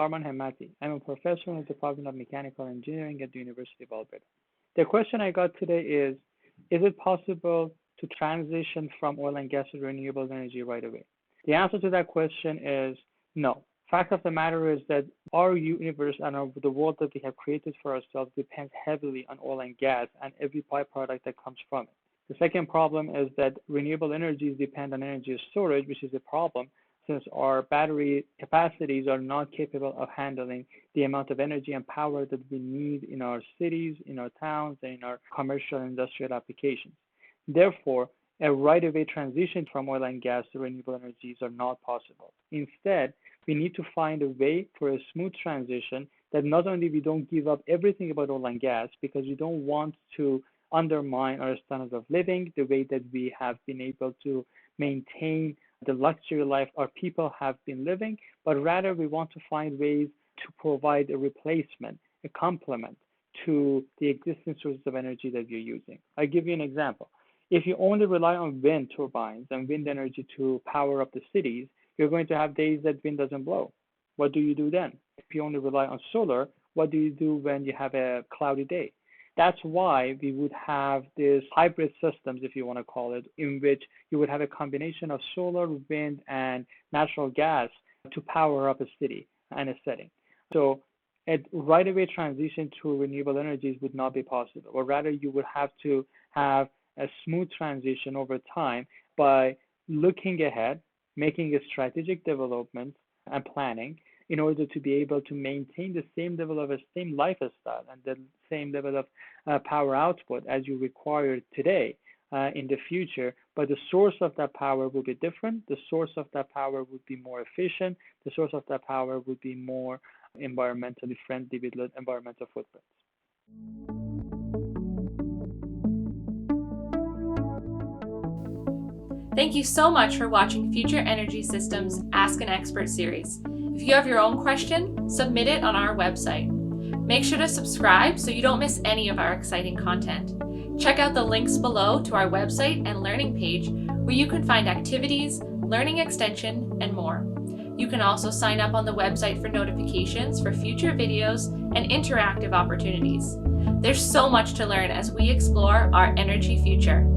Arman Hemmati. I'm a professor in the Department of Mechanical Engineering at the University of Alberta. The question I got today is it possible to transition from oil and gas to renewable energy right away? The answer to that question is no. Fact of the matter is that our universe and the world that we have created for ourselves depends heavily on oil and gas and every byproduct that comes from it. The second problem is that renewable energies depend on energy storage, which is a problem since our battery capacities are not capable of handling the amount of energy and power that we need in our cities, in our towns, and in our commercial and industrial applications. Therefore, a right-of-way transition from oil and gas to renewable energies are not possible. Instead, we need to find a way for a smooth transition that not only we don't give up everything about oil and gas because we don't want to undermine our standards of living, the way that we have been able to maintain the luxury life our people have been living, but rather we want to find ways to provide a replacement, a complement to the existing sources of energy that you're using. I'll give you an example. If you only rely on wind turbines and wind energy to power up the cities, you're going to have days that wind doesn't blow. What do you do then? If you only rely on solar, what do you do when you have a cloudy day? That's why we would have these hybrid systems, if you want to call it, in which you would have a combination of solar, wind, and natural gas to power up a city and a setting. So a right-away transition to renewable energies would not be possible, or rather you would have to have a smooth transition over time by looking ahead, making a strategic development and planning in order to be able to maintain the same level of same lifestyle and the same level of power output as you require today in the future, but the source of that power will be different. The source of that power would be more efficient. The source of that power would be more environmentally friendly with environmental footprints. Thank you so much for watching Future Energy Systems Ask an Expert series. If you have your own question, submit it on our website. Make sure to subscribe so you don't miss any of our exciting content. Check out the links below to our website and learning page where you can find activities, learning extension, and more. You can also sign up on the website for notifications for future videos and interactive opportunities. There's so much to learn as we explore our energy future.